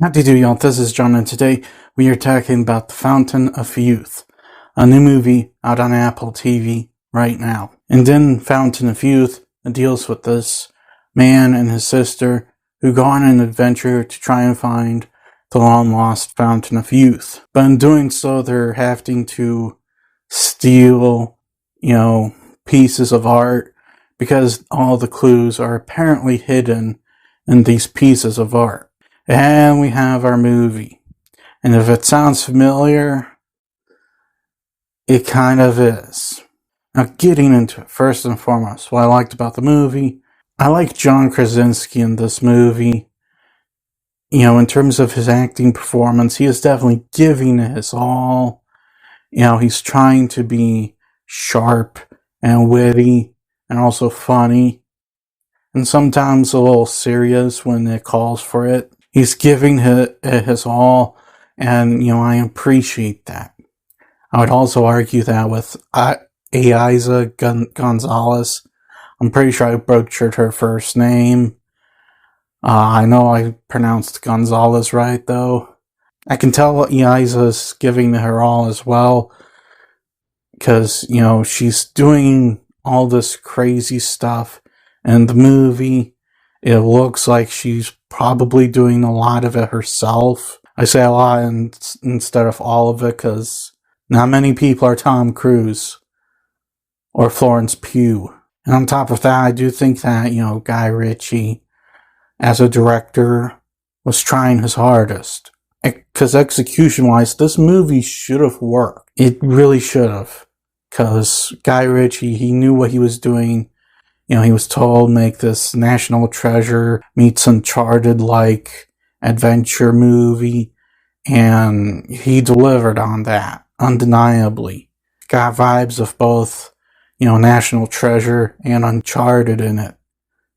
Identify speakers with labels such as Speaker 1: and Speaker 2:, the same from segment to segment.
Speaker 1: Howdy do, y'all. This is John, and today we are talking about The Fountain of Youth, a new movie out on Apple TV right now. And in Fountain of Youth, it deals with this man and his sister who go on an adventure to try and find the long-lost Fountain of Youth. But in doing so, they're having to steal, pieces of art because all the clues are apparently hidden in these pieces of art. And we have our movie. And if it sounds familiar, it kind of is. Now, getting into it, first and foremost, what I liked about the movie, I like John Krasinski in this movie. In terms of his acting performance, he is definitely giving it his all. He's trying to be sharp and witty and also funny. And sometimes a little serious when it calls for it. He's giving it his all, and, I appreciate that. I would also argue that with Eiza Gonzalez. I'm pretty sure I butchered her first name. I know I pronounced Gonzalez right, though. I can tell Eiza's giving her all as well, because, she's doing all this crazy stuff in the movie. It looks like she's probably doing a lot of it herself. I say a lot instead of all of it because not many people are Tom Cruise or Florence Pugh. And on top of that, I do think that, Guy Ritchie, as a director, was trying his hardest. Because execution-wise, this movie should have worked. It really should have. Because Guy Ritchie, he knew what he was doing. He was told, make this National Treasure meets Uncharted-like adventure movie, and he delivered on that, undeniably. Got vibes of both, National Treasure and Uncharted in it,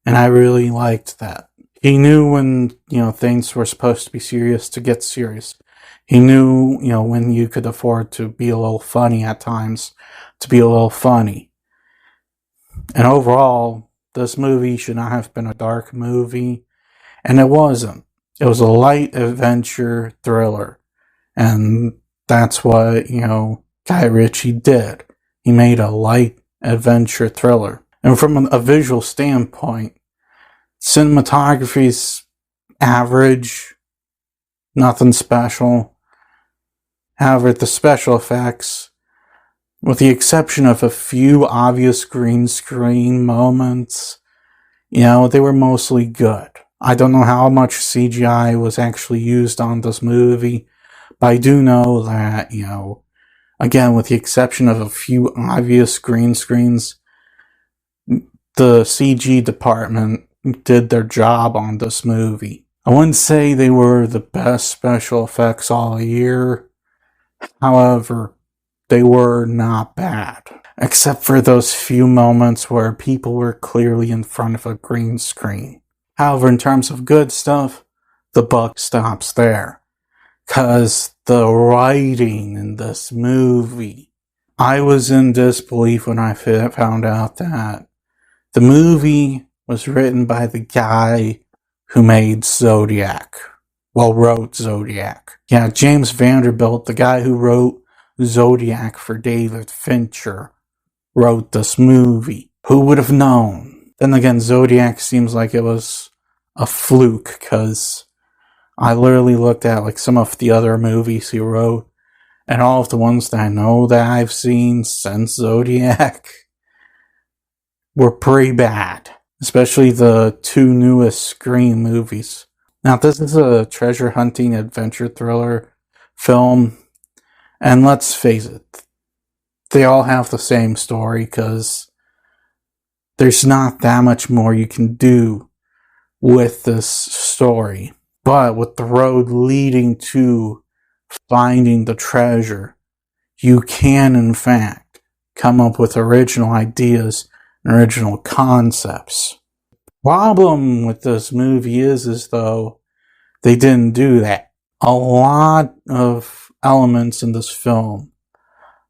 Speaker 1: and I really liked that. He knew when, things were supposed to be serious to get serious. He knew, when you could afford to be a little funny at times, to be a little funny. And overall, this movie should not have been a dark movie, and it wasn't. It was a light adventure thriller, and that's what, Guy Ritchie did. He made a light adventure thriller. And from a visual standpoint, cinematography's average, nothing special. However, the special effects, with the exception of a few obvious green screen moments, they were mostly good. I don't know how much CGI was actually used on this movie, but I do know that, again, with the exception of a few obvious green screens, the CG department did their job on this movie. I wouldn't say they were the best special effects all year. However, they were not bad, except for those few moments where people were clearly in front of a green screen. However, in terms of good stuff, the buck stops there. Because the writing in this movie, I was in disbelief when I found out that the movie was written by the guy who made Zodiac. Wrote Zodiac. Yeah, James Vanderbilt, the guy who wrote Zodiac for David Fincher, wrote this movie. Who would have known? Then again, Zodiac seems like it was a fluke, because I literally looked at some of the other movies he wrote, and all of the ones that I know that I've seen since Zodiac were pretty bad. Especially the two newest Scream movies. Now, this is a treasure hunting adventure thriller film, and let's face it, they all have the same story, because there's not that much more you can do with this story. But with the road leading to finding the treasure, you can, in fact, come up with original ideas and original concepts. Problem with this movie is though, they didn't do that. A lot of elements in this film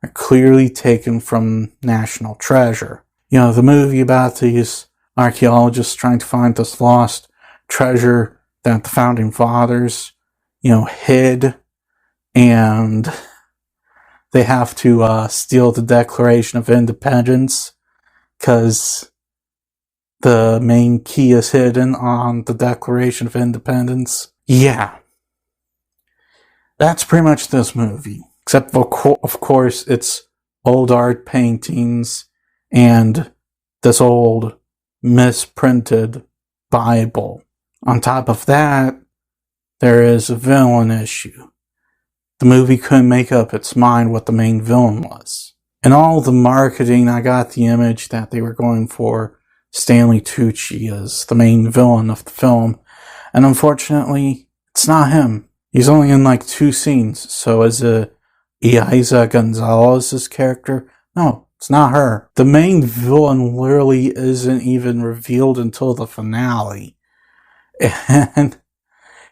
Speaker 1: are clearly taken from National Treasure. The movie about these archaeologists trying to find this lost treasure that the Founding Fathers, hid, and they have to steal the Declaration of Independence because the main key is hidden on the Declaration of Independence. Yeah. That's pretty much this movie. Except, of course, it's old art paintings and this old misprinted Bible. On top of that, there is a villain issue. The movie couldn't make up its mind what the main villain was. In all the marketing, I got the image that they were going for Stanley Tucci as the main villain of the film, and unfortunately, it's not him. He's only in like 2 scenes, so is it Eiza Gonzalez's character? No, it's not her. The main villain literally isn't even revealed until the finale, and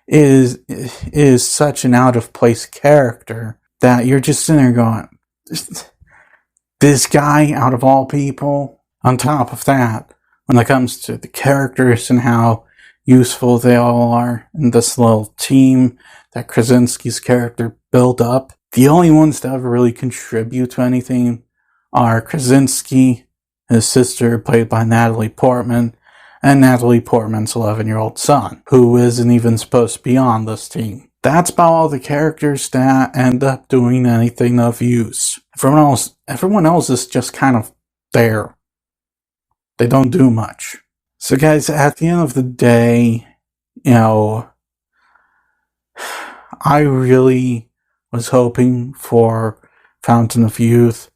Speaker 1: is such an out-of-place character that you're just sitting there going, this guy, out of all people. On top of that, when it comes to the characters and how useful they all are in this little team that Krasinski's character built up, the only ones that ever really contribute to anything are Krasinski, his sister, played by Natalie Portman, and Natalie Portman's 11-year-old son, who isn't even supposed to be on this team. That's about all the characters that end up doing anything of use. Everyone else is just kind of there. They don't do much. So guys, at the end of the day, I really was hoping for Fountain of Youth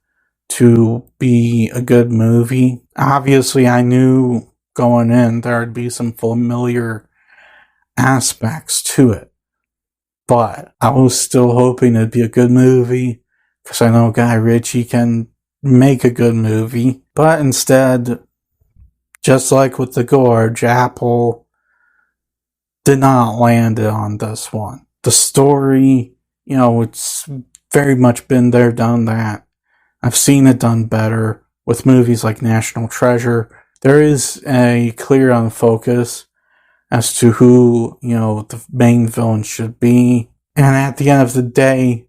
Speaker 1: to be a good movie. Obviously, I knew going in there would be some familiar aspects to it, but I was still hoping it'd be a good movie because I know Guy Ritchie can make a good movie. But instead, just like with The Gorge, Apple did not land it on this one. The story, it's very much been there, done that. I've seen it done better with movies like National Treasure. There is a clear focus as to who, the main villain should be. And at the end of the day,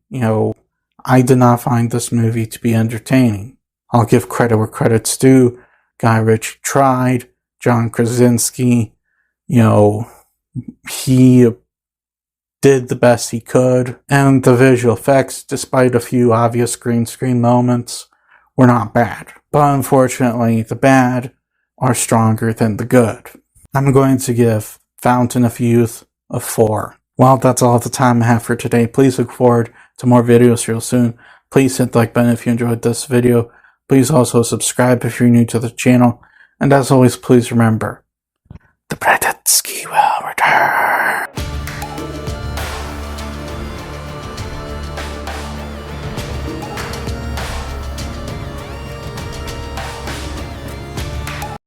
Speaker 1: I did not find this movie to be entertaining. I'll give credit where credit's due. Guy Ritchie tried. John Krasinski, he did the best he could. And the visual effects, despite a few obvious green screen moments, were not bad. But unfortunately, the bad are stronger than the good. I'm going to give Fountain of Youth a 4. Well, that's all the time I have for today. Please look forward to more videos real soon. Please hit the like button if you enjoyed this video. Please also subscribe if you're new to the channel. And as always, please remember, the Ritchie will return.